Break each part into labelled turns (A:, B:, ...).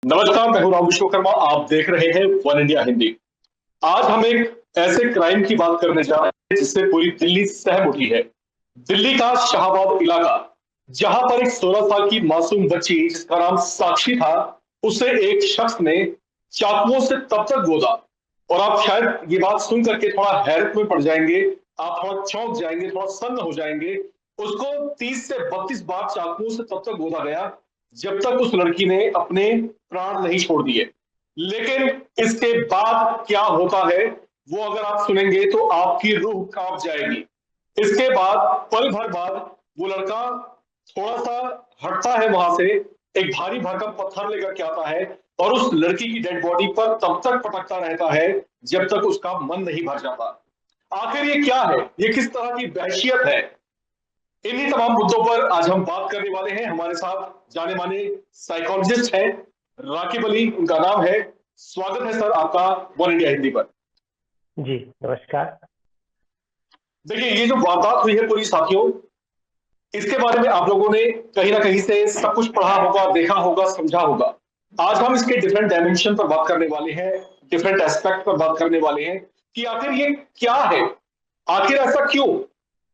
A: नमस्कार, मैं हूं राम विश्वकर्मा। आप देख रहे हैं वन इंडिया हिंदी। आज हम एक ऐसे क्राइम की बात करने जा रहे हैं जिससे पूरी दिल्ली सहम उठी है। दिल्ली का शाहबाद इलाका, जहां पर एक 16 साल की मासूम बच्ची जिसका नाम साक्षी था, उसे एक शख्स ने चाकुओं से तब तक गोदा। और आप शायद ये बात सुन करके थोड़ा हैरत में पड़ जाएंगे, आप थोड़ा चौंक जाएंगे, थोड़ा सन्न हो जाएंगे। उसको 30 से 32 बार चाकुओं से तब तक गोदा गया जब तक उस लड़की ने अपने प्राण नहीं छोड़ दिए। लेकिन इसके बाद क्या होता है वो अगर आप सुनेंगे तो आपकी रूह कांप जाएगी। इसके बाद पल भर बाद वो लड़का थोड़ा सा हटता है वहां से, एक भारी भरकम पत्थर लेकर के आता है और उस लड़की की डेड बॉडी पर तब तक पटकता रहता है जब तक उसका मन नहीं भर जाता। आखिर ये क्या है, ये किस तरह की वहशियत है? इन्हीं तमाम मुद्दों पर आज हम बात करने वाले हैं। हमारे साथ जाने माने साइकोलॉजिस्ट हैं, राकिब अली उनका नाम है। स्वागत है सर आपका वन इंडिया हिंदी पर।
B: जी नमस्कार।
A: देखिए, ये जो वारदात हुई है पूरी साथियों, इसके बारे में आप लोगों ने कहीं ना कहीं से सब कुछ पढ़ा होगा, देखा होगा, समझा होगा। आज हम इसके डिफरेंट डायमेंशन पर बात करने वाले हैं, डिफरेंट एस्पेक्ट पर बात करने वाले हैं कि आखिर ये क्या है, आखिर ऐसा क्यों।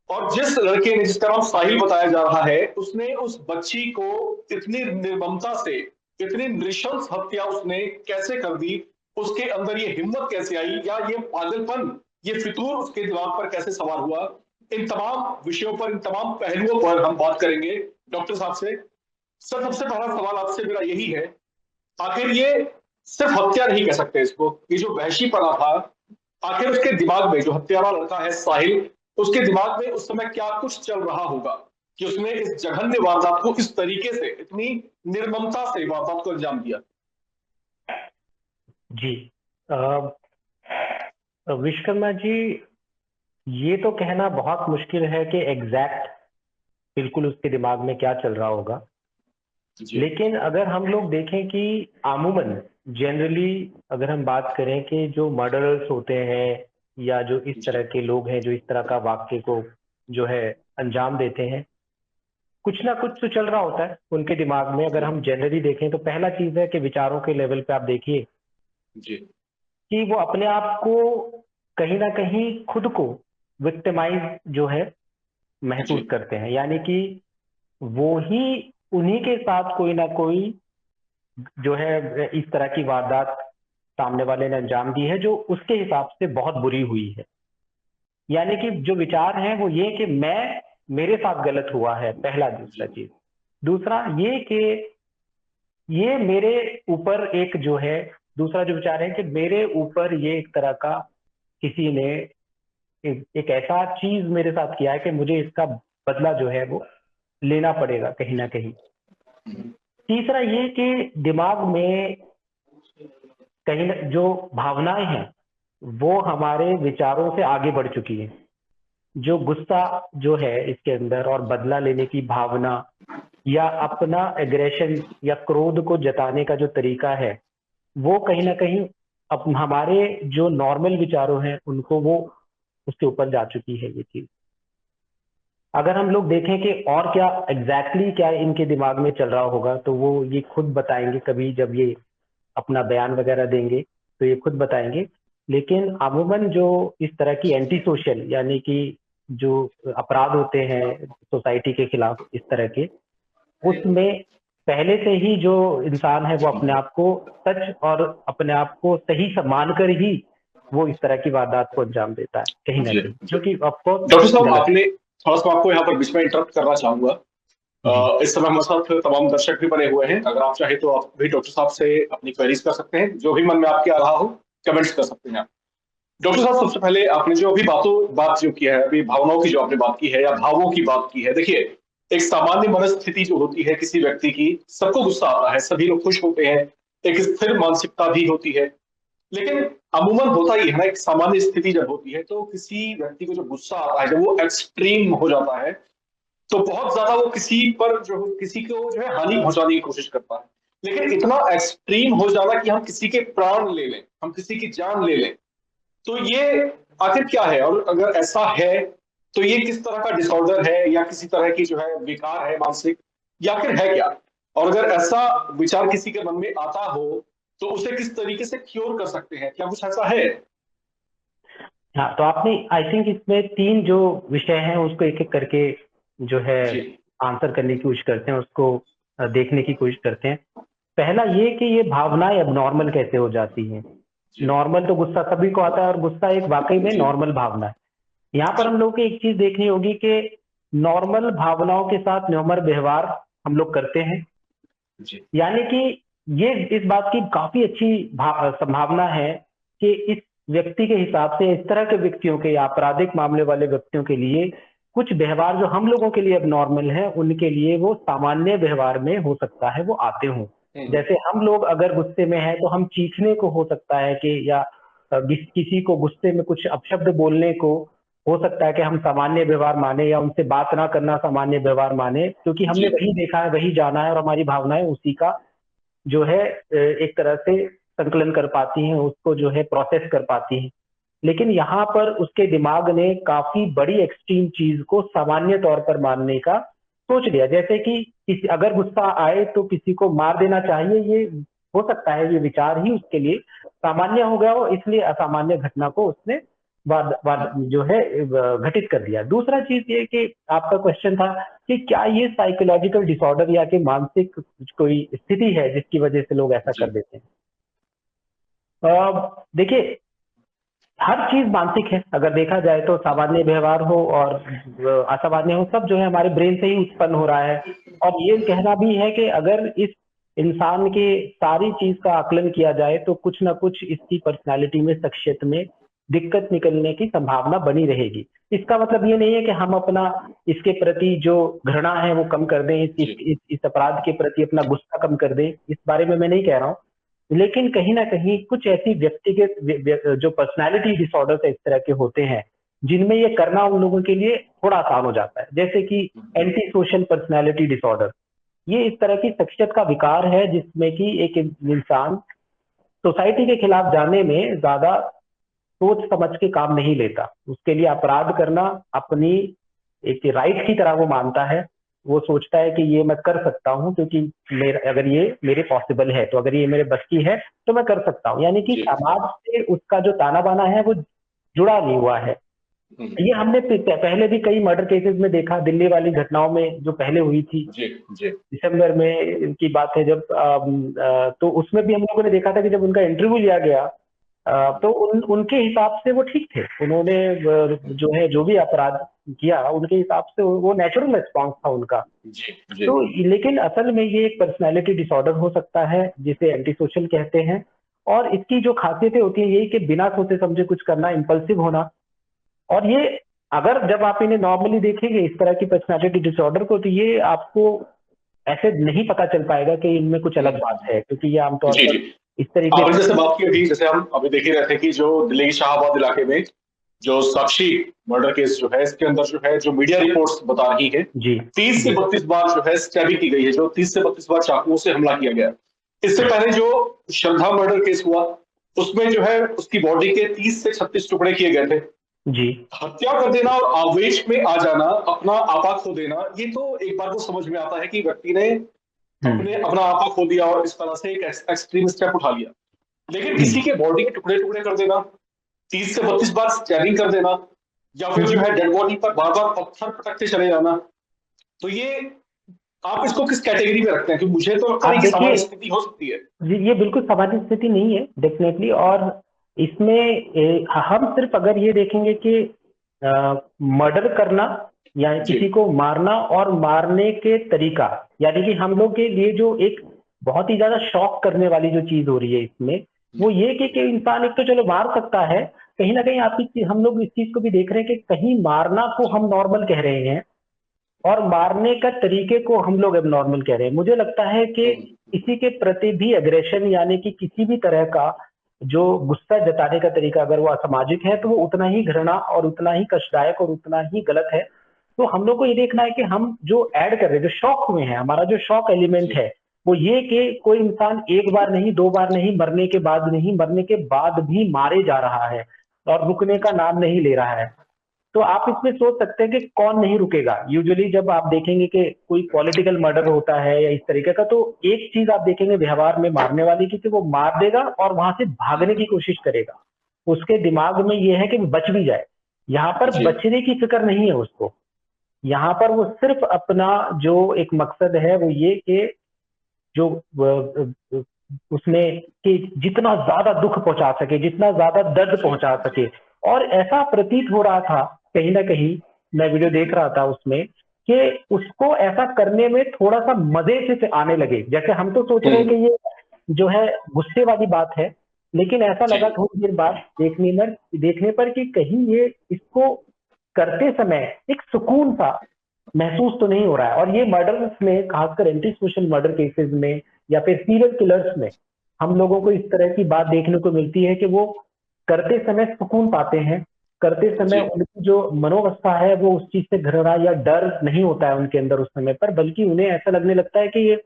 A: और जिस लड़के ने, जिसका नाम साहिल बताया जा रहा है, उसने उस बच्ची को इतनी निर्ममता से, इतनी नृशंस हत्या उसने कैसे कर दी, उसके अंदर ये हिम्मत कैसे आई, या ये पागलपन, ये फितूर उसके दिमाग पर कैसे सवार हुआ। इन तमाम विषयों पर, इन तमाम पहलुओं पर हम बात करेंगे डॉक्टर साहब से। सर, सबसे पहला सवाल आपसे मेरा यही है, आखिर ये सिर्फ हत्या नहीं कह सकते इसको, ये जो वहशीपना था, आखिर उसके दिमाग में, जो हत्यारा लड़का है साहिल, उसके दिमाग में उस समय क्या कुछ चल रहा होगा कि उसने इस जघन्य वारदात को इस तरीके से, इतनी निर्ममता से वारदात को अंजाम दिया।
B: जी विश्वकर्मा जी, ये तो कहना बहुत मुश्किल है कि एग्जैक्ट बिल्कुल उसके दिमाग में क्या चल रहा होगा। लेकिन अगर हम लोग देखें कि आमूमन जनरली अगर हम बात करें कि जो मर्डरर्स होते हैं या जो इस तरह के लोग हैं जो इस तरह का वाक्य को जो है अंजाम देते हैं, कुछ ना कुछ तो चल रहा होता है उनके दिमाग में। अगर हम जनरली देखें तो पहला चीज है कि विचारों के लेवल पे आप देखिए कि वो अपने आप को कहीं ना कहीं खुद को विक्टिमाइज जो है महसूस करते हैं, यानी कि वो ही उन्हीं के साथ कोई ना कोई जो है इस तरह की वारदात सामने वाले ने अंजाम दी है जो उसके हिसाब से बहुत बुरी हुई है। यानी कि जो विचार है वो ये कि मैं, मेरे साथ गलत हुआ है, पहला। दूसरा चीज, दूसरा ये कि ये मेरे ऊपर एक जो है, दूसरा जो विचार है कि मेरे ऊपर ये एक तरह का किसी ने एक ऐसा चीज मेरे साथ किया है कि मुझे इसका बदला जो है वो लेना पड़ेगा कहीं ना कहीं। तीसरा ये कि दिमाग में कहीं ना जो भावनाएं हैं वो हमारे विचारों से आगे बढ़ चुकी है। जो गुस्सा जो है इसके अंदर और बदला लेने की भावना या अपना एग्रेशन या क्रोध को जताने का जो तरीका है वो कहीं ना कहीं अब हमारे जो नॉर्मल विचारों हैं उनको वो उसके ऊपर जा चुकी है ये चीज। अगर हम लोग देखें कि और क्या एग्जैक्टली क्या इनके दिमाग में चल रहा होगा तो वो ये खुद बताएंगे, कभी जब ये अपना बयान वगैरह देंगे तो ये खुद बताएंगे। लेकिन अमूमन जो इस तरह की एंटी सोशल यानी कि जो अपराध होते हैं सोसाइटी के खिलाफ इस तरह के, उसमें पहले से ही जो इंसान है वो अपने आप को सच और अपने आप को सही मानकर ही वो इस तरह की वारदात को अंजाम देता है कहीं ना कहीं, जो कि ऑफकोर्स
A: डॉक्टर साहब, आपने थोड़ा सा, आपको यहाँ पर बीच में इंटरप्ट करना चाहूंगा। इस समय हमारे साथ तमाम दर्शक भी बने हुए हैं, अगर आप चाहे तो आप भी डॉक्टर साहब से अपनी क्वेरीज कर सकते हैं, जो भी मन में आपके आ रहा हो कमेंट्स कर सकते हैं आप। डॉक्टर साहब, सबसे पहले आपने जो अभी बात जो की है, अभी भावनाओं की जो आपने बात की है या भावों की बात की है, देखिए, एक सामान्य मनस्थिति जो होती है किसी व्यक्ति की, सबको गुस्सा आता है, सभी लोग खुश होते हैं, एक स्थिर मानसिकता भी होती है। लेकिन अमूमन होता ही है ना, एक सामान्य स्थिति जब होती है तो किसी व्यक्ति को जो गुस्सा आता है, जब वो एक्सट्रीम हो जाता है, तो बहुत ज्यादा वो किसी को जो है हानि पहुंचाने की कोशिश करता है। लेकिन इतना एक्सट्रीम हो जाना कि हम किसी के प्राण ले लें, हम किसी की जान ले लें, तो ये आखिर क्या है? और अगर ऐसा है तो ये किस तरह का डिसऑर्डर है या किसी तरह की जो है विकार है मानसिक, या फिर है क्या? और अगर ऐसा विचार किसी के मन में आता हो तो उसे किस तरीके से क्योर कर सकते हैं, क्या कुछ ऐसा है?
B: हाँ, तो आपने आई थिंक इसमें 3 जो विषय हैं उसको एक-एक करके जो है
A: जी
B: आंसर करने की कोशिश करते हैं, उसको देखने की कोशिश करते हैं। पहला ये कि ये भावनाएँ एबनॉर्मल कैसे हो जाती हैं?
A: जी
B: नॉर्मल तो गुस्सा सभी को आता है और गुस्सा एक वाक़ई में
A: जी
B: नॉर्मल भावना है। यहाँ पर हम लोग को एक चीज़ देखनी होगी कि नॉर्मल भावनाओं के साथ नॉर्मल व्यवहार हम लोग करते हैं।
A: जी
B: यानी कि ये इस बात की काफ़ी अच्छी संभावना है कि इस व्यक्ति के हिसाब से इस तरह के व्यक्तियों के या आपराधिक मामले वाले व्यक्तियों के लिए कुछ व्यवहार जो हम लोगों के लिए अब नॉर्मल है, उनके लिए वो सामान्य व्यवहार में हो सकता है वो आते हों। जैसे हम लोग अगर गुस्से में हैं तो हम चीखने को हो सकता है कि या किसी को गुस्से में कुछ अपशब्द बोलने को हो सकता है कि हम सामान्य व्यवहार माने या उनसे बात ना करना सामान्य व्यवहार माने, क्योंकि हमने
A: जी
B: वही देखा है, वही जाना है और हमारी भावनाएं उसी का जो है एक तरह से संकलन कर पाती हैं, उसको जो है प्रोसेस कर पाती हैं। लेकिन यहाँ पर उसके दिमाग ने काफ़ी बड़ी एक्सट्रीम चीज़ को सामान्य तौर पर मानने का सोच लिया। जैसे कि किसी अगर गुस्सा आए तो किसी को मार देना चाहिए, ये हो सकता है ये विचार ही उसके लिए सामान्य हो गया हो, इसलिए असामान्य घटना को उसने वाद वाद जो है घटित कर दिया। दूसरा चीज़ ये कि आपका क्वेश्चन था कि क्या ये साइकोलॉजिकल डिसऑर्डर या कि मानसिक कोई स्थिति है जिसकी वजह से लोग ऐसा कर
A: जी
B: देते हैं? देखिए, हर चीज मानसिक है, अगर देखा जाए तो सामान्य व्यवहार हो और असामान्य हो, सब जो है हमारे ब्रेन से ही उत्पन्न हो रहा है। और ये कहना भी है कि अगर इस इंसान के सारी चीज का आकलन किया जाए तो कुछ ना कुछ इसकी पर्सनालिटी में, शख्सियत में दिक्कत निकलने की संभावना बनी रहेगी। इसका मतलब ये नहीं है कि हम अपना इसके प्रति जो घृणा है वो कम कर दें, इस अपराध के प्रति अपना गुस्सा कम कर दें, इस बारे में मैं नहीं कह रहा हूँ। लेकिन कहीं ना कहीं कुछ ऐसी व्यक्तिगत जो पर्सनालिटी डिसऑर्डर इस तरह के होते हैं जिनमें ये करना उन लोगों के लिए थोड़ा आसान हो जाता है, जैसे कि एंटी सोशल पर्सनालिटी डिसऑर्डर। ये इस तरह की शख्सियत का विकार है जिसमें कि एक इंसान सोसाइटी के खिलाफ जाने में ज्यादा सोच समझ के काम नहीं लेता, उसके लिए अपराध करना अपनी एक राइट की तरह वो मानता है। वो सोचता है कि ये मैं कर सकता हूँ क्योंकि अगर ये मेरे पॉसिबल है, तो अगर ये मेरे बस की है तो मैं कर सकता हूँ। यानी कि
A: जी
B: समाज से उसका जो ताना बाना है वो जुड़ा नहीं हुआ है। ये हमने पहले भी कई मर्डर केसेस में देखा, दिल्ली वाली घटनाओं में जो पहले हुई थी
A: जी जी
B: दिसंबर में इनकी बात है, जब तो उसमें भी हम लोगों ने देखा था कि जब उनका इंटरव्यू लिया गया तो उनके हिसाब से वो ठीक थे। उन्होंने जो है जो भी अपराध किया उनके हिसाब से वो नेचुरल रिस्पॉन्स था उनका।
A: जी जी
B: तो लेकिन असल में ये एक पर्सनालिटी डिसऑर्डर हो सकता है जिसे एंटी सोशल कहते हैं। और इसकी जो खासियतें होती है यही कि बिना सोचे समझे कुछ करना, इम्पल्सिव होना। और ये अगर जब आप इन्हें नॉर्मली देखेंगे इस तरह की पर्सनालिटी डिसऑर्डर को, तो ये आपको ऐसे नहीं पता चल पाएगा कि इनमें कुछ अलग बात है, क्योंकि ये आमतौर
A: जी
B: पर
A: जी
B: इस तरीके
A: आपने
B: से।
A: जैसे बात की अभी, जैसे हम अभी देख ही रहे थे कि जो दिल्ली के शाहबाद इलाके में जो साक्षी मर्डर केस जो है, इसके अंदर जो है जो मीडिया रिपोर्ट्स बता रही है
B: जी
A: 30 से 32 बार जो है स्टैबिंग की गई है, जो 30 से 32 बार चाकुओं से हमला किया गया। इससे पहले जो श्रद्धा मर्डर केस हुआ उसमें जो है उसकी बॉडी के 30 से 36 टुकड़े किए गए थे।
B: जी
A: हत्या कर देना और आवेश में आ जाना, अपना आपा खो देना, ये तो एक बार को समझ में आता है कि व्यक्ति ने अपना आपा खो दिया और इस तरह से एक एक्सट्रीम स्टेप उठा लिया। लेकिन किसी के बॉडी के टुकड़े टुकड़े कर देना, 30 से 32 बार स्टैबिंग कर देना, या फिर जो है डेड बॉडी पर बार बार पत्थर पटकते चले जाना, तो ये आप इसको किस कैटेगरी में रखते हैं? कि मुझे तो लगता
B: आप
A: है कि सामान्य
B: देखिए,
A: स्थिति हो सकती है।
B: ये बिल्कुल सामान्य स्थिति नहीं है डेफिनेटली। और इसमें हम सिर्फ अगर ये देखेंगे कि मर्डर करना या
A: जी
B: किसी को मारना और मारने के तरीका, यानी कि हम लोग के लिए जो एक बहुत ही ज्यादा शॉक करने वाली जो चीज हो रही है इसमें, वो ये कि इंसान एक तो चलो मार सकता है, कहीं ना कहीं हम लोग इस चीज को भी देख रहे हैं कि कहीं मारना को हम नॉर्मल कह रहे हैं और मारने का तरीके को हम लोग एबनॉर्मल कह रहे हैं। मुझे लगता है कि किसी के प्रति भी एग्रेशन यानी कि किसी भी तरह का जो गुस्सा जताने का तरीका अगर वो असामाजिक है तो वो उतना ही घृणा और उतना ही कष्टदायक और उतना ही गलत है। तो हम लोग को ये देखना है कि हम जो ऐड कर रहे हैं, जो शौक हुए हैं, हमारा जो शौक एलिमेंट
A: जी
B: है वो ये कि कोई इंसान एक बार नहीं, दो बार नहीं, मरने के बाद नहीं, मरने के बाद भी मारे जा रहा है और रुकने का नाम नहीं ले रहा है। तो आप इसमें सोच सकते हैं कि कौन नहीं रुकेगा। यूजुअली जब आप देखेंगे कि कोई पॉलिटिकल मर्डर होता है या इस तरीके का, तो एक चीज आप देखेंगे व्यवहार में मारने वाली की, कि वो मार देगा और वहां से भागने की कोशिश करेगा। उसके दिमाग में ये है कि बच भी जाए। यहाँ पर
A: जी
B: बचने की फिक्र नहीं है उसको। यहाँ पर वो सिर्फ अपना जो एक मकसद है वो ये कि जो उसमें कि जितना ज्यादा दुख पहुंचा सके, जितना ज्यादा दर्द पहुंचा सके। और ऐसा प्रतीत हो रहा था कहीं ना कहीं, मैं वीडियो देख रहा था उसमें, कि उसको ऐसा करने में थोड़ा सा मजे से आने लगे। जैसे हम तो सोच रहे हैं कि ये जो है गुस्से वाली बात है, लेकिन ऐसा
A: जी
B: लगा थोड़ी देर बाद देखने पर कि कहीं ये इसको करते समय एक सुकून सा महसूस तो नहीं हो रहा है। और ये मर्डर्स में, खासकर एंटी सोशल मर्डर केसेस में या फिर सीरियल किलर्स में, हम लोगों को इस तरह की बात देखने को मिलती है कि वो करते समय सुकून पाते हैं। करते समय
A: जी
B: उनकी जो मनोवस्था है वो उस चीज से घृणा या डर नहीं होता है उनके अंदर उस समय पर, बल्कि उन्हें ऐसा लगने लगता है कि ये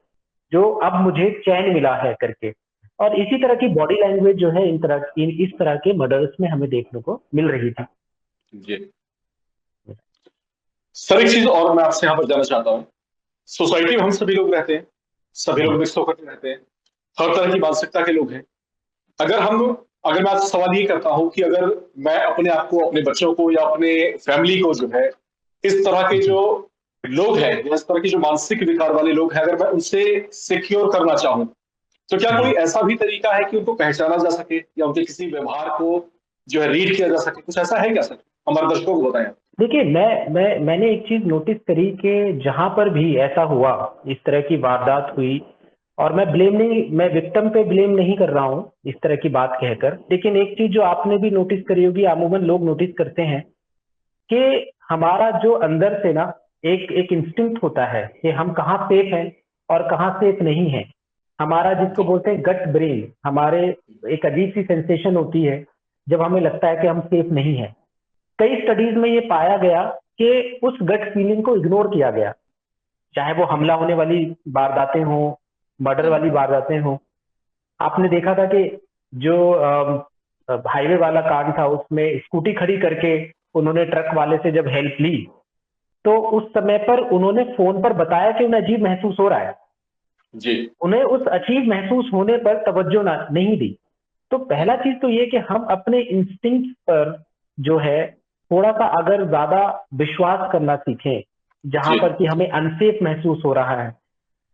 B: जो अब मुझे चैन मिला है करके। और इसी तरह की बॉडी लैंग्वेज जो है इस तरह के मर्डर्स में हमें देखने को मिल रही थी।
A: जी। सर एक चीज और मैं आपसे यहाँ पर जानना चाहता हूँ। सोसाइटी में हम सभी लोग रहते हैं, सभी लोग
B: जी
A: मिक्स होकर के रहते हैं, हर तरह की मानसिकता के लोग हैं। अगर हम अगर मैं आपसे सवाल ये करता हूँ कि अगर मैं अपने आप को, अपने बच्चों को या अपने फैमिली को जो है इस तरह के
B: जी
A: जो लोग हैं या इस तरह के जो मानसिक विकार वाले लोग हैं, अगर मैं उनसे सिक्योर करना चाहूँ, तो क्या कोई
B: जी।
A: ऐसा भी तरीका है कि उनको पहचाना जा सके या उनके किसी व्यवहार को जो है रीड किया जा सके? कुछ ऐसा है क्या सर? हमारे दर्शकों को बताएं।
B: देखिए, मैंने एक चीज नोटिस करी कि जहां पर भी ऐसा हुआ, इस तरह की वारदात हुई, और मैं विक्टिम पे ब्लेम नहीं कर रहा हूँ इस तरह की बात कहकर, लेकिन एक चीज जो आपने भी नोटिस करी होगी, अमूमन लोग नोटिस करते हैं कि हमारा जो अंदर से ना एक एक इंस्टिंक्ट होता है कि हम कहाँ सेफ हैं और कहाँ सेफ नहीं है। हमारा जिसको बोलते हैं गट ब्रेन, हमारे एक अजीब सी सेंसेशन होती है जब हमें लगता है कि हम सेफ नहीं है। कई स्टडीज में ये पाया गया कि उस गट फीलिंग को इग्नोर किया गया, चाहे वो हमला होने वाली वारदातें हो, मर्डर वाली वारदातें हो। आपने देखा था कि जो हाईवे वाला कांड था उसमें स्कूटी खड़ी करके उन्होंने ट्रक वाले से जब हेल्प ली, तो उस समय पर उन्होंने फोन पर बताया कि उन्हें अजीब महसूस हो रहा है।
A: जी
B: उन्हें उस अजीब महसूस होने पर तवज्जो नहीं दी। तो पहला चीज तो ये कि हम अपने इंस्टिंक्ट पर जो है थोड़ा सा अगर ज्यादा विश्वास करना सीखें, जहां
A: जी
B: पर कि हमें अनसेफ महसूस हो रहा है।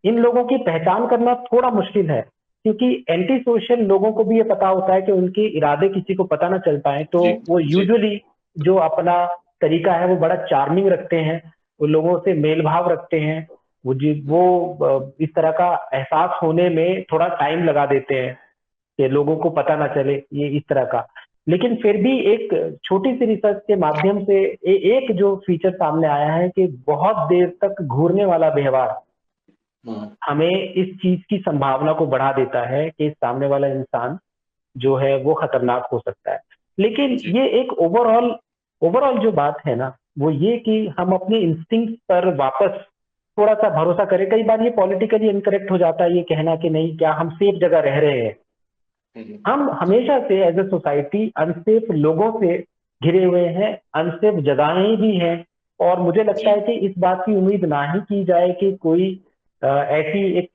B: इन लोगों की पहचान करना थोड़ा मुश्किल है, क्योंकि एंटी सोशल लोगों को भी ये पता होता है कि उनके इरादे किसी को पता ना चल पाए, तो
A: जी
B: वो
A: जी
B: यूजुअली जो अपना तरीका है वो बड़ा चार्मिंग रखते हैं, वो लोगों से मेल भाव रखते हैं। इस तरह का एहसास होने में थोड़ा टाइम लगा देते हैं कि लोगों को पता ना चले, ये इस तरह का। लेकिन फिर भी एक छोटी सी रिसर्च के माध्यम से एक जो फीचर सामने आया है कि बहुत देर तक घूरने वाला व्यवहार हमें इस चीज की संभावना को बढ़ा देता है कि सामने वाला इंसान जो है वो खतरनाक हो सकता है। लेकिन
A: जी
B: ये एक ओवरऑल जो बात है ना, वो ये कि हम अपने इंस्टिंक्ट पर वापस थोड़ा सा भरोसा करें। कई बार ये पॉलिटिकली इनकरेक्ट हो जाता है ये कहना कि नहीं, क्या हम सेफ जगह रह रहे हैं। हम हमेशा से एज ए सोसाइटी अनसेफ लोगों से घिरे हुए हैं, अनसेफ जगहें भी हैं। और मुझे लगता
A: जी
B: है कि इस बात की उम्मीद ना ही की जाए कि कोई ऐसी एक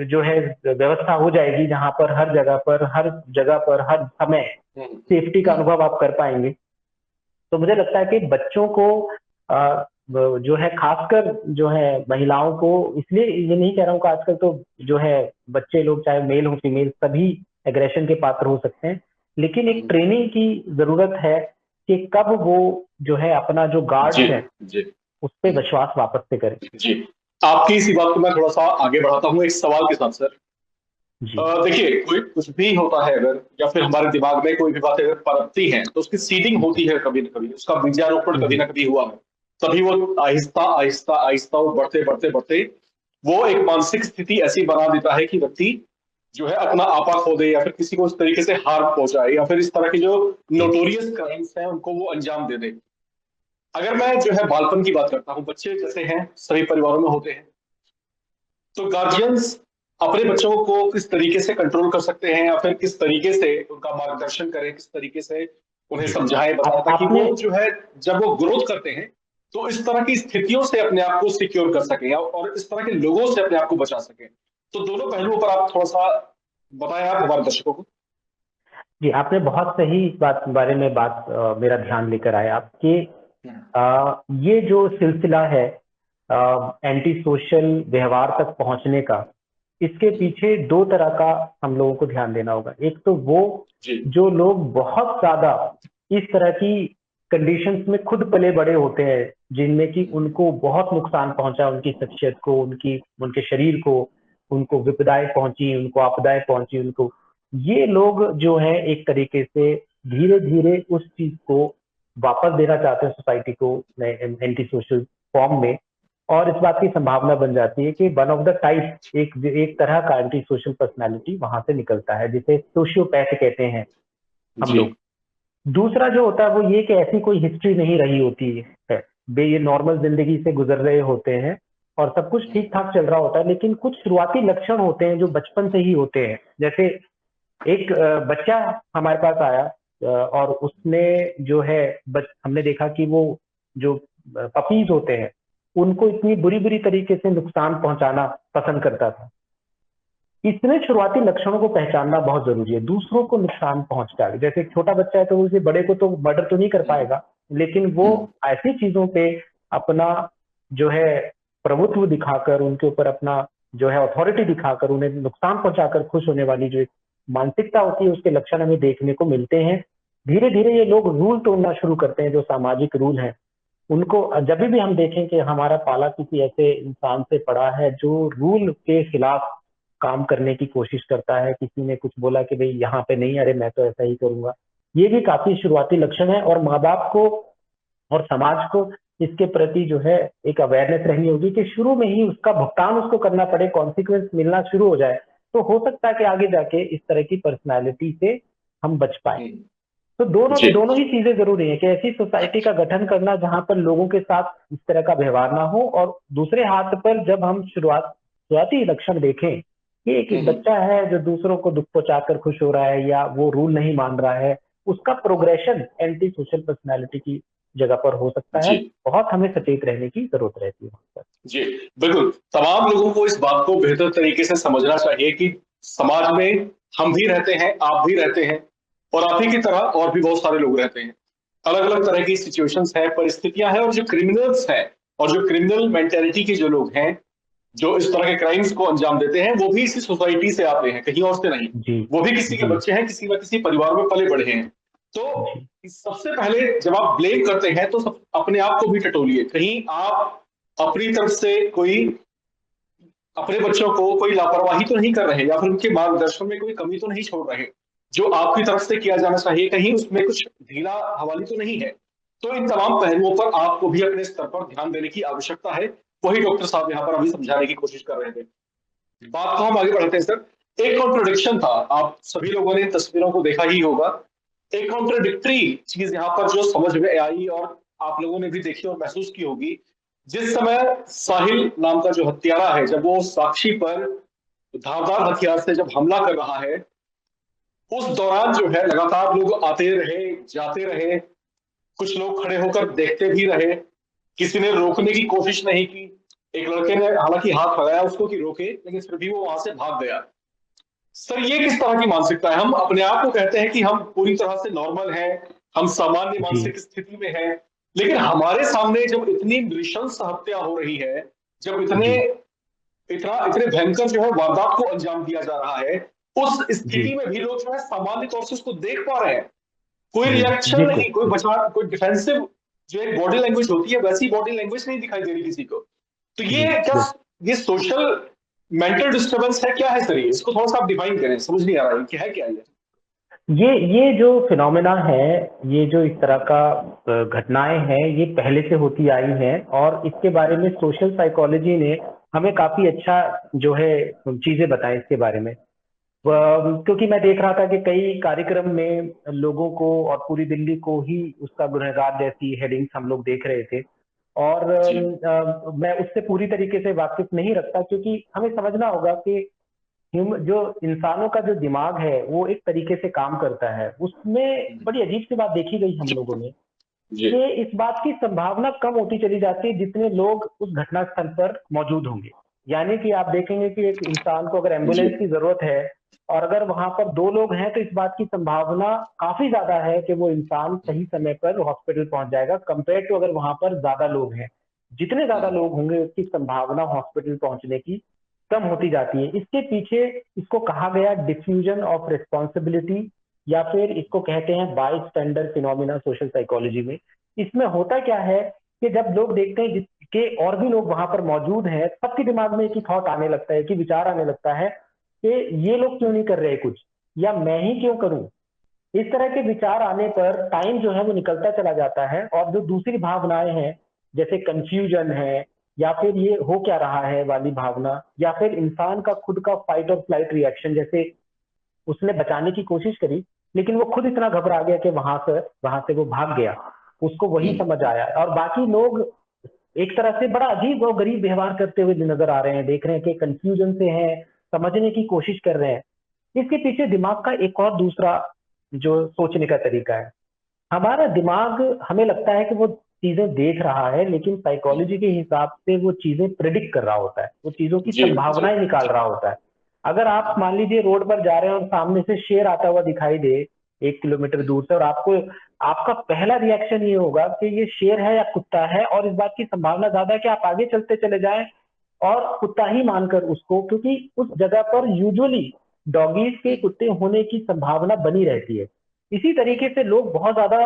B: जो है व्यवस्था हो जाएगी जहां पर हर जगह पर हर समय सेफ्टी का अनुभव आप कर पाएंगे। तो मुझे लगता है कि बच्चों को जो है, खासकर जो है महिलाओं को, इसलिए ये नहीं कह रहा हूँ कि आजकल तो जो है बच्चे लोग चाहे मेल हो फीमेल सभी एग्रेशन के पात्र हो सकते हैं, लेकिन एक ट्रेनिंग की जरूरत है कि कब वो जो है अपना जो
A: जी
B: गार्ड्स है
A: जी
B: उस पर विश्वास वापस से करें।
A: जी। आपकी इसी बात को मैं थोड़ा सा आगे बढ़ाता हूँ एक सवाल के साथ सर।
B: जी
A: देखिए, कोई कुछ भी होता है अगर, या फिर हमारे दिमाग में कोई भी बातें अगर पनपती हैं तो उसकी सीडिंग
B: जी
A: होती है कभी न कभी, उसका बीजारोपण कभी
B: जी
A: ना कभी हुआ है। तभी वो आहिस्ता आहिस्ता आहिस्ता वो बढ़ते बढ़ते बढ़ते वो एक मानसिक स्थिति ऐसी बना देता है कि व्यक्ति जो है अपना आपा खो दे, या फिर किसी को उस तरीके से हार्म पहुंचाए, या फिर इस तरह की जो
B: जी
A: नोटोरियस क्राइम्स हैं उनको वो अंजाम दे दे। अगर मैं जो है बालपन की बात करता हूँ, बच्चे जैसे हैं सभी परिवारों में होते हैं, तो गार्जियंस अपने बच्चों को किस तरीके से कंट्रोल कर सकते हैं, या फिर किस तरीके से उनका मार्गदर्शन करें, किस तरीके से उन्हें समझाएं, बताएं, ताकि
B: आपने
A: वो जो है जब वो ग्रोथ करते हैं तो इस तरह की स्थितियों से अपने आप को सिक्योर कर सकें और इस तरह के लोगों से अपने आप को बचा सकें। तो दोनों पहलुओं पर आप थोड़ा सा बताएं आप हमारे दर्शकों को।
B: जी, आपने बहुत सही इस बात बारे में मेरा ध्यान लेकर आए आपके। ये जो सिलसिला है एंटी सोशल व्यवहार तक पहुंचने का, इसके पीछे दो तरह का हम लोगों को ध्यान देना होगा। एक तो वो
A: जी
B: जो लोग बहुत ज्यादा इस तरह की कंडीशंस में खुद पले बड़े होते हैं, जिनमें कि उनको बहुत नुकसान पहुंचा, उनकी शख्सियत को, उनके शरीर को, उनको विपदाएं पहुंची, उनको आपदाएं पहुंची, उनको, ये लोग जो है एक तरीके से धीरे धीरे उस चीज को वापस देना चाहते हैं सोसाइटी को एंटी सोशल फॉर्म में। और इस बात की संभावना बन जाती है कि वन ऑफ द टाइप एक तरह का एंटी सोशल पर्सनैलिटी वहां से निकलता है, जिसे सोशियोपैथ कहते हैं हम
A: जी
B: लोग। दूसरा जो होता है वो ये कि ऐसी कोई हिस्ट्री नहीं रही होती है, वे ये नॉर्मल जिंदगी से गुजर रहे होते हैं और सब कुछ ठीक ठाक चल रहा होता है, लेकिन कुछ शुरुआती लक्षण होते हैं जो बचपन से ही होते हैं। जैसे एक बच्चा हमारे पास आया और उसने जो है हमने देखा कि वो जो पपीज होते हैं उनको इतनी बुरी बुरी तरीके से नुकसान पहुंचाना पसंद करता था। इसमें शुरुआती लक्षणों को पहचानना बहुत जरूरी है। दूसरों को नुकसान पहुंचता है, जैसे एक छोटा बच्चा है तो उसे बड़े को तो मर्डर तो नहीं कर पाएगा, लेकिन वो ऐसी चीजों पे अपना जो है प्रभुत्व दिखाकर, उनके ऊपर अपना जो है अथॉरिटी दिखाकर उन्हें नुकसान पहुंचाकर खुश होने वाली जो एक मानसिकता होती है, उसके लक्षण हमें देखने को मिलते हैं। धीरे धीरे ये लोग रूल तोड़ना शुरू करते हैं, जो सामाजिक रूल हैं उनको। जब भी हम देखें कि हमारा पाला किसी ऐसे इंसान से पड़ा है जो रूल के खिलाफ काम करने की कोशिश करता है, किसी ने कुछ बोला कि भाई यहाँ पे नहीं, अरे मैं तो ऐसा ही करूंगा, ये भी काफी शुरुआती लक्षण है। और माँ बाप को और समाज को इसके प्रति जो है एक अवेयरनेस रहनी होगी कि शुरू में ही उसका भुगतान उसको करना पड़े, कॉन्सिक्वेंस मिलना शुरू हो जाए, तो हो सकता है कि आगे जाके इस तरह की पर्सनैलिटी से हम बच पाए। तो दोनों
A: जी
B: दोनों ही चीजें जरूरी है कि ऐसी सोसाइटी का गठन करना जहां पर लोगों के साथ इस तरह का व्यवहार ना हो, और दूसरे हाथ पर जब हम शुरुआती लक्षण देखें कि एक बच्चा है जो दूसरों को दुख पहुंचाकर खुश हो रहा है या वो रूल नहीं मान रहा है, उसका प्रोग्रेशन एंटी सोशल पर्सनैलिटी की जगह पर हो सकता है।
A: जी
B: बहुत हमें सचेत रहने की जरूरत रहती है वहां पर।
A: जी बिल्कुल। तमाम लोगों को इस बात को बेहतर तरीके से समझना चाहिए कि समाज में हम भी रहते हैं, आप भी रहते हैं, और आप ही की तरह और भी बहुत सारे लोग रहते हैं। अलग अलग तरह की सिचुएशंस हैं, परिस्थितियां हैं, और जो क्रिमिनल्स हैं और जो क्रिमिनल मेंटेलिटी के जो लोग हैं, जो इस तरह के क्राइम्स को अंजाम देते हैं, वो भी इसी सोसाइटी से आते हैं, कहीं और से नहीं।
B: जी
A: वो भी किसी के
B: जी
A: बच्चे हैं, किसी न किसी परिवार में पले बढ़े हैं। तो
B: जी
A: सबसे पहले जब आप ब्लेम करते हैं तो अपने आप को भी टटोलिए। कहीं आप अपनी तरफ से कोई अपने बच्चों को कोई लापरवाही तो नहीं कर रहे, या फिर उनके मार्गदर्शन में कोई कमी तो नहीं छोड़ रहे जो आपकी तरफ से किया जाना चाहिए, कहीं उसमें कुछ ढीला हवाली तो नहीं है। तो इन तमाम पहलुओं पर आपको भी अपने स्तर पर ध्यान देने की आवश्यकता है। वही डॉक्टर साहब यहाँ पर अभी समझाने की कोशिश कर रहे थे। बात को हम आगे बढ़ाते हैं सर। एक कॉन्ट्रोडिक्शन था, आप सभी लोगों ने तस्वीरों को देखा ही होगा। एक कॉन्ट्रोडिक्टरी चीज यहाँ पर जो समझ में आई, और आप लोगों ने भी देखी और महसूस की होगी। जिस समय साहिल नाम का जो हत्यारा है, जब वो साक्षी पर धारदार हथियार से जब हमला कर रहा है, उस दौरान जो है लगातार लोग आते रहे, जाते रहे, कुछ लोग खड़े होकर देखते भी रहे, किसी ने रोकने की कोशिश नहीं की। एक लड़के ने हालांकि हाथ लगाया उसको कि रोके, लेकिन फिर भी वो वहां से भाग गया। सर, ये किस तरह की मानसिकता है? हम अपने आप को कहते हैं कि हम पूरी तरह से नॉर्मल हैं, हम सामान्य
B: जी
A: मानसिक स्थिति में हैं, लेकिन हमारे सामने जब इतनी नृशंस हत्या हो रही है, जब इतने
B: जी
A: इतने भयंकर जो है वारदात को अंजाम दिया जा रहा है, उस
B: जी
A: स्थिति में भी लोग जो है सामान्य तौर से उसको देख पा रहे हैं। कोई
B: जी
A: रिएक्शन
B: बिल्कुल।
A: नहीं, कोई बचा, कोई डिफेंसिव जो एक बॉडी लैंग्वेज होती है, वैसी बॉडी लैंग्वेज नहीं दिखाई दे रही किसी को। तो
B: जी
A: ये क्या, ये सोशल मेंटल डिस्टर्बेंस है, क्या है सर? ये इसको थोड़ा सा आप डिफाइन करें, समझ नहीं आ रहा है क्या है, क्या ये?
B: ये जो फिनोमेना है, ये जो इस तरह का घटनाएं हैं, ये पहले से होती आई हैं, और इसके बारे में सोशल साइकोलॉजी ने हमें काफी अच्छा जो है चीजें बताई इसके बारे में। क्योंकि मैं देख रहा था कि कई कार्यक्रम में लोगों को और पूरी दिल्ली को ही उसका गुनहगार जैसी हेडिंग्स हम लोग देख रहे थे। और
A: जी
B: मैं उससे पूरी तरीके से वाकिफ नहीं रखता, क्योंकि हमें समझना होगा कि जो इंसानों का जो दिमाग है वो एक तरीके से काम करता है, उसमें बड़ी अजीब सी बात देखी गई हम लोगों ने
A: जी
B: कि इस बात की संभावना कम होती चली जाती है जितने लोग उस घटनास्थल पर मौजूद होंगे। यानी कि आप देखेंगे कि एक इंसान को अगर
A: जी
B: एम्बुलेंस की जरूरत है और अगर वहां पर 2 लोग हैं तो इस बात की संभावना काफी ज्यादा है कि वो इंसान सही समय पर हॉस्पिटल पहुंच जाएगा, कंपेयर टू अगर वहां पर ज्यादा लोग हैं। जितने ज्यादा लोग होंगे उसकी संभावना हॉस्पिटल पहुंचने की कम होती जाती है। इसके पीछे इसको कहा गया डिफ्यूजन ऑफ रिस्पॉन्सिबिलिटी, या फिर इसको कहते हैं by standard phenomena social psychology में। इसमें होता क्या है कि जब लोग देखते हैं कि और भी लोग वहां पर मौजूद हैं, सबके दिमाग में एक ही थॉट आने लगता है, कि विचार आने लगता है कि ये लोग क्यों नहीं कर रहे कुछ, या मैं ही क्यों करूं। इस तरह के विचार आने पर टाइम जो है वो निकलता चला जाता है, और जो दूसरी भावनाएं हैं जैसे कंफ्यूजन है, या फिर ये हो क्या रहा है वाली भावना, या फिर इंसान का खुद का फाइट और फ्लाइट रिएक्शन, जैसे उसने बचाने की कोशिश करी लेकिन वो खुद इतना घबरा गया कि वहां से वो भाग गया, उसको वही समझ आया। और बाकी लोग एक तरह से बड़ा अजीब और गरीब व्यवहार करते हुए नजर आ रहे हैं, देख रहे हैं कि कंफ्यूजन से हैं, समझने की कोशिश कर रहे हैं। इसके पीछे दिमाग का एक और दूसरा जो सोचने का तरीका है। हमारा दिमाग, हमें लगता है कि वो चीजें देख रहा है, लेकिन साइकोलॉजी के हिसाब से वो चीजें प्रिडिक्ट कर रहा होता है, वो चीजों की
A: जी जी
B: संभावनाएं निकाल रहा होता है। अगर आप मान लीजिए रोड पर जा रहे हैं और सामने से शेर आता हुआ दिखाई दे 1 किलोमीटर दूर से, और आपका पहला रिएक्शन ये होगा कि ये शेर है या कुत्ता है, और इस बात की संभावना ज्यादा है कि आप आगे चलते चले जाएं और कुत्ता ही मानकर उसको, क्योंकि उस जगह पर यूजुअली डॉगीज के कुत्ते होने की संभावना बनी रहती है। इसी तरीके से लोग बहुत ज्यादा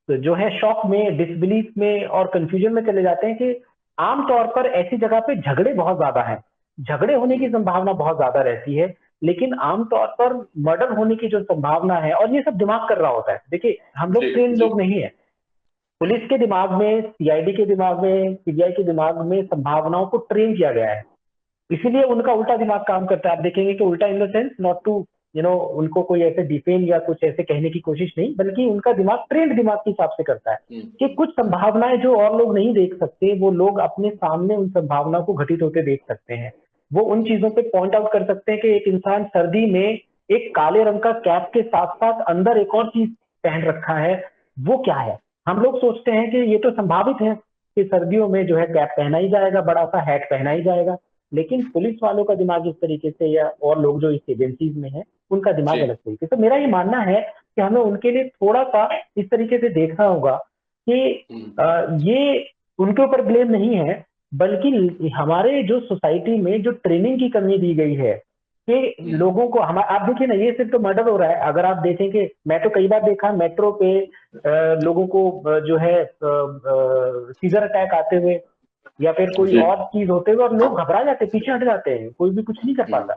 B: जो है शॉक में, डिसबिलीफ में और कंफ्यूजन में चले जाते हैं कि आमतौर पर ऐसी जगह पे झगड़े बहुत ज्यादा हैं, झगड़े होने की संभावना बहुत ज्यादा रहती है, लेकिन आमतौर पर मर्डर होने की जो संभावना है, और ये सब दिमाग कर रहा होता है। देखिए हम लोग
A: जी
B: ट्रेन
A: जी
B: लोग नहीं है, पुलिस के दिमाग में, सीआईडी के दिमाग में, सीबीआई के दिमाग में संभावनाओं को ट्रेन किया गया है, इसीलिए उनका उल्टा दिमाग काम करता है। आप देखेंगे कि उल्टा in the sense, not to उनको कोई ऐसे डिफेम या कुछ ऐसे कहने की कोशिश नहीं, बल्कि उनका दिमाग ट्रेंड दिमाग के हिसाब से करता है कि कुछ संभावनाएं जो और लोग नहीं देख सकते, वो लोग अपने सामने उन संभावनाओं को घटित होते देख सकते हैं। वो उन चीजों पे पॉइंट आउट कर सकते हैं कि एक इंसान सर्दी में एक काले रंग का कैप के साथ साथ अंदर एक और चीज पहन रखा है, वो क्या है। हम लोग सोचते हैं कि ये तो संभावित है कि सर्दियों में जो है कैप पहना ही जाएगा, बड़ा सा हैट पहना ही जाएगा, लेकिन पुलिस वालों का दिमाग इस तरीके से, या और लोग जो इस एजेंसीज में हैं उनका दिमाग
A: जी
B: अलग तरीके से। तो मेरा ये मानना है कि हमें उनके लिए थोड़ा सा इस तरीके से देखना होगा कि ये उनके ऊपर ब्लेम नहीं है, बल्कि हमारे जो सोसाइटी में जो ट्रेनिंग की कमी दी गई है कि लोगों को, हम आप देखिए ना, ये सिर्फ तो मर्डर हो रहा है। अगर आप देखें कि मैं तो कई बार देखा मेट्रो पे लोगों को जो है सीजर अटैक आते हुए, या फिर कोई
A: जी
B: और चीज होते हुए, और लोग घबरा जाते, पीछे हट जाते हैं, कोई भी कुछ नहीं कर पाता,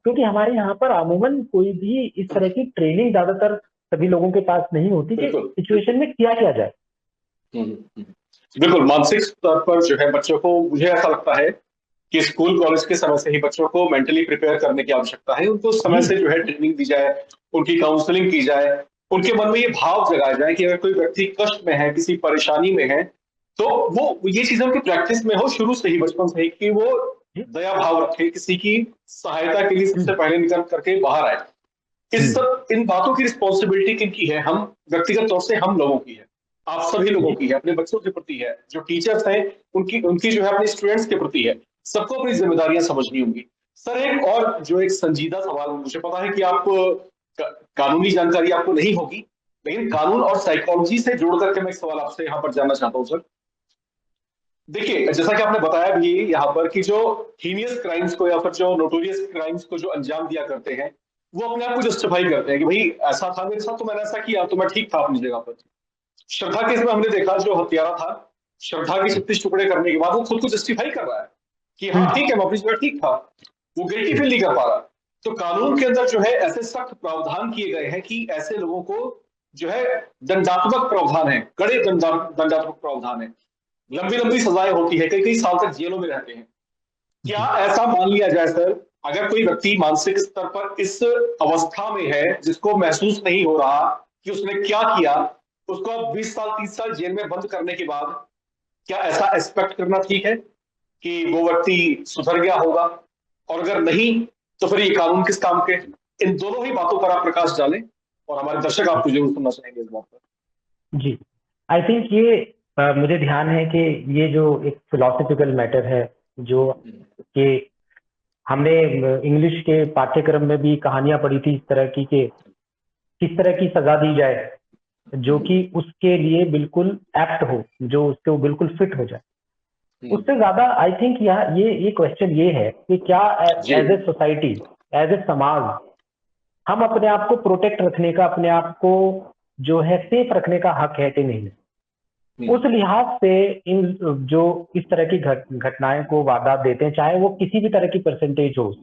B: क्योंकि हमारे यहाँ पर अमूमन कोई भी इस तरह की ट्रेनिंग ज्यादातर सभी लोगों के पास नहीं होती कि
A: बिल्कुल
B: सिचुएशन में किया क्या जाए।
A: बिल्कुल। मानसिक स्तर पर जो है बच्चों को, मुझे ऐसा लगता है कि स्कूल कॉलेज के समय से ही बच्चों को मेंटली प्रिपेयर करने की आवश्यकता है। उनको समय
B: जी
A: से जो है ट्रेनिंग दी जाए, उनकी काउंसलिंग की जाए, उनके मन में ये भाव जगाया जाए कि अगर कोई व्यक्ति कष्ट में है, किसी परेशानी में है, तो वो ये चीजें उनकी प्रैक्टिस में हो शुरू से ही, बचपन से ही, कि वो
B: जी
A: दया भाव रखे, किसी की सहायता के लिए सबसे पहले निकल करके बाहर आए। इन बातों की रिस्पॉन्सिबिलिटी किनकी है? हम व्यक्तिगत तौर से हम लोगों की है, आप सभी लोगों
B: जी
A: की है, अपने बच्चों के प्रति है, जो टीचर्स हैं उनकी उनकी जो है अपने स्टूडेंट्स के प्रति है। सबको अपनी जिम्मेदारियां समझनी होंगी। सर एक और जो एक संजीदा सवाल, मुझे पता है कि आप कानूनी जानकारी आपको नहीं होगी, लेकिन कानून और साइकोलॉजी से जोड़ करके मैं एक सवाल आपसे यहाँ पर जानना चाहता हूँ सर। देखिए जैसा कि आपने बताया भी यहाँ पर कि जो हीनियस क्राइम्स को, या फिर जो नोटोरियस क्राइम्स को जो अंजाम दिया करते हैं, वो अपने आप को जस्टिफाई करते हैं कि भाई ऐसा था मेरे साथ तो मैंने ऐसा किया, तो मैं ठीक था अपनी जगह पर। श्रद्धा केस में हमने देखा, जो हत्यारा था, श्रद्धा के 36 टुकड़े करने के बाद वो खुद को जस्टिफाई कर रहा है कि हाँ ठीक है, मैं अपनी जगह ठीक था, वो गिल्टी फील नहीं कर पा रहा। तो कानून के अंदर जो है ऐसे सख्त प्रावधान किए गए हैं कि ऐसे लोगों को जो है दंडात्मक प्रावधान है, कड़े दंडात्मक प्रावधान है, लंबी लंबी सजाएं होती है, कई कई साल तक जेलों में रहते हैं। क्या ऐसा मान लिया जाए सर, अगर कोई व्यक्ति मानसिक स्तर पर इस अवस्था में है जिसको महसूस नहीं हो रहा कि उसने क्या किया, उसको अब 20 साल 30 साल जेल में बंद करने के बाद क्या ऐसा एक्सपेक्ट करना ठीक है कि वो व्यक्ति सुधर गया होगा? और अगर नहीं, तो फिर ये कानून किस काम के? इन दोनों ही बातों पर आप प्रकाश डालें और हमारे दर्शक आपको जरूर सुनना चाहेंगे इस बात पर।
B: जी, आई थिंक ये मुझे ध्यान है कि ये जो एक फिलोसफिकल मैटर है, जो कि हमने इंग्लिश के पाठ्यक्रम में भी कहानियां पढ़ी थी इस तरह की कि किस तरह की सजा दी जाए जो कि उसके लिए बिल्कुल एप्ट हो, जो उसके वो बिल्कुल फिट हो जाए। उससे ज्यादा आई थिंक ये क्वेश्चन ये है कि क्या as a society, as a समाज, हम अपने आप को प्रोटेक्ट रखने का, अपने आप को जो है सेफ रखने का हक है कि नहीं। उस लिहाज से इन जो इस तरह की घटनाएं को वारदात देते हैं, चाहे वो किसी भी तरह की परसेंटेज हो,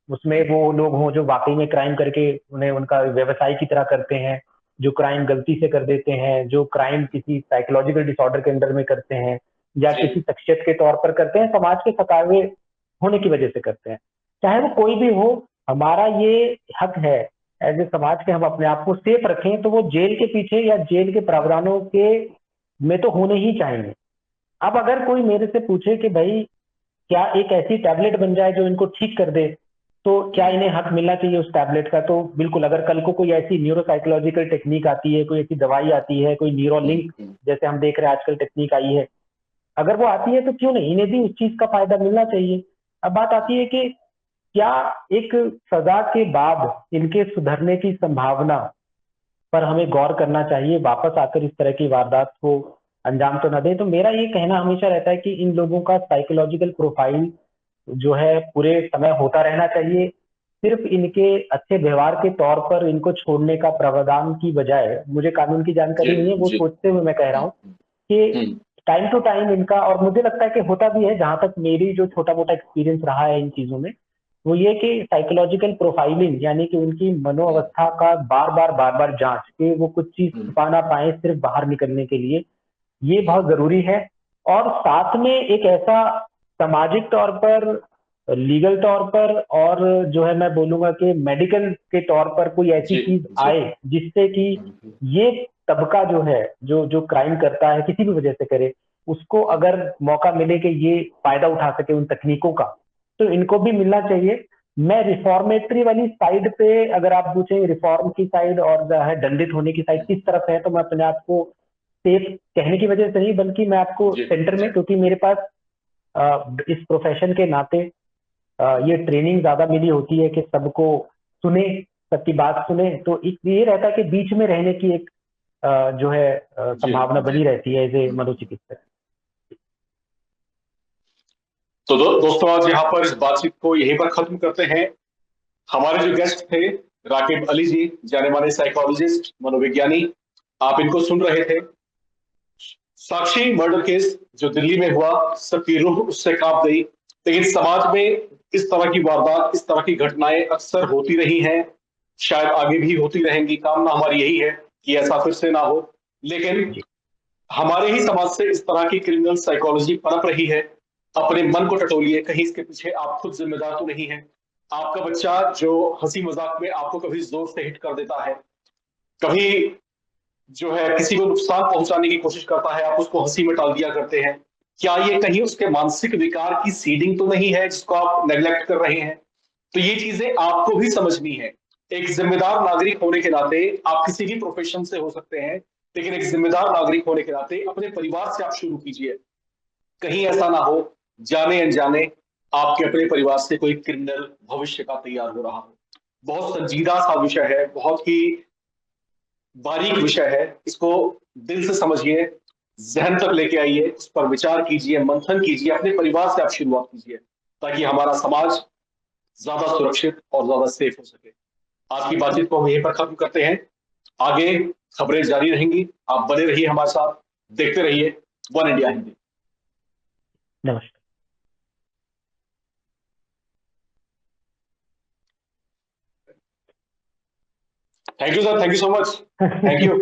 B: उसमें वो लोग हों जो वाकई में क्राइम करके उन्हें उनका व्यवसाय की तरह करते हैं, जो क्राइम गलती से कर देते हैं, जो क्राइम किसी साइकोलॉजिकल डिसऑर्डर के अंदर में करते हैं, या किसी शख्सियत के तौर पर करते हैं, समाज के सतावे होने की वजह से करते हैं, चाहे वो कोई भी हो। हमारा ये हक है एज ए समाज के, हम अपने आप को सेफ रखें, तो वो जेल के पीछे या जेल के प्रावधानों के में तो होने ही चाहिए। अब अगर कोई मेरे से पूछे कि भाई क्या एक ऐसी टैबलेट बन जाए जो इनको ठीक कर दे, तो क्या इन्हें हक मिलना चाहिए उस टैबलेट का? तो बिल्कुल, अगर कल को कोई ऐसी न्यूरोसाइकोलॉजिकल टेक्निक आती है, कोई ऐसी दवाई आती है, कोई न्यूरोलिंक जैसे हम देख रहे हैं आजकल टेक्निक आई है, अगर वो आती है तो क्यों नहीं, इन्हें भी उस चीज का फायदा मिलना चाहिए। अब बात आती है कि क्या एक सजा के बाद इनके सुधरने की संभावना पर हमें गौर करना चाहिए, वापस आकर इस तरह की वारदात को अंजाम तो न दें। तो मेरा ये कहना हमेशा रहता है कि इन लोगों का साइकोलॉजिकल प्रोफाइल जो है पूरे समय होता रहना चाहिए। सिर्फ इनके अच्छे व्यवहार के तौर पर इनको छोड़ने का प्रावधान की बजाय, मुझे कानून की जानकारी नहीं है, वो सोचते हुए मैं कह रहा हूँ कि टाइम टू टाइम इनका, और मुझे लगता है कि होता भी है, जहां तक मेरी जो छोटा मोटा एक्सपीरियंस रहा है इन चीजों में, वो ये कि साइकोलॉजिकल प्रोफाइलिंग, यानी कि उनकी मनोअवस्था का बार बार जांच के वो कुछ चीज छुपा ना पाए सिर्फ बाहर निकलने के लिए, ये बहुत जरूरी है। और साथ में एक ऐसा सामाजिक तौर पर, लीगल तौर पर, और जो है मैं बोलूंगा कि मेडिकल के तौर पर कोई ऐसी चीज आए जिससे कि ये तबका जो है, जो जो क्राइम करता है किसी भी वजह से करे, उसको अगर मौका मिले कि ये फायदा उठा सके उन तकनीकों का, तो इनको भी मिलना चाहिए। मैं रिफॉर्मेटरी वाली साइड पे, अगर आप पूछें रिफॉर्म की साइड और जो है दंडित होने की साइड किस तरफ है, तो मैं अपने आप को सेफ कहने की वजह से नहीं, बल्कि मैं आपको सेंटर में, क्योंकि मेरे पास इस प्रोफेशन के नाते ये ट्रेनिंग ज्यादा मिली होती है कि सबको सुने, सबकी बात सुने, तो ये रहता है कि बीच में रहने की एक जो है संभावना बनी रहती है एज ए मनोचिकित्सक।
A: तो दोस्तों आज यहाँ पर इस बातचीत को यहीं पर खत्म करते हैं। हमारे जो गेस्ट थे राकिब अली जी, जाने माने साइकोलॉजिस्ट, मनोविज्ञानी, आप इनको सुन रहे थे। साक्षी मर्डर केस जो दिल्ली में हुआ, सबकी रूह उससे कांप गई, लेकिन समाज में इस तरह की वारदात, इस तरह की घटनाएं अक्सर होती रही हैं, शायद आगे भी होती रहेंगी। कामना हमारी यही है कि ऐसा फिर से ना हो, लेकिन हमारे ही समाज से इस तरह की क्रिमिनल साइकोलॉजी पनप रही है। अपने मन को टटोलिए, कहीं इसके पीछे आप खुद जिम्मेदार तो नहीं है। आपका बच्चा जो हंसी मजाक में आपको कभी जोर से हिट कर देता है, कभी जो है किसी को नुकसान पहुंचाने की कोशिश करता है, आप उसको हंसी में टाल दिया करते हैं, क्या ये कहीं उसके मानसिक विकार की सीडिंग तो नहीं है जिसको आप नेग्लेक्ट कर रहे हैं? तो ये चीजें आपको भी समझनी है। एक जिम्मेदार नागरिक होने के नाते, आप किसी भी प्रोफेशन से हो सकते हैं, लेकिन एक जिम्मेदार नागरिक होने के नाते अपने परिवार से आप शुरू कीजिए। कहीं ऐसा ना हो जाने अनजाने आपके अपने परिवार से कोई क्रिमिनल भविष्य का तैयार हो रहा हो। बहुत संजीदा सा विषय है, बहुत ही बारीक विषय है, इसको दिल से समझिए, जहन तक लेके आइए, उस पर विचार कीजिए, मंथन कीजिए, अपने परिवार से आप शुरुआत कीजिए, ताकि हमारा समाज ज्यादा सुरक्षित और ज्यादा सेफ हो सके। आज की बातचीत को हम यहीं पर खत्म करते हैं। आगे खबरें जारी रहेंगी, आप बने रहिए हमारे साथ, देखते रहिए वन इंडिया हिंदी।
B: नमस्कार।
A: Thank you sir, thank you so much, thank you.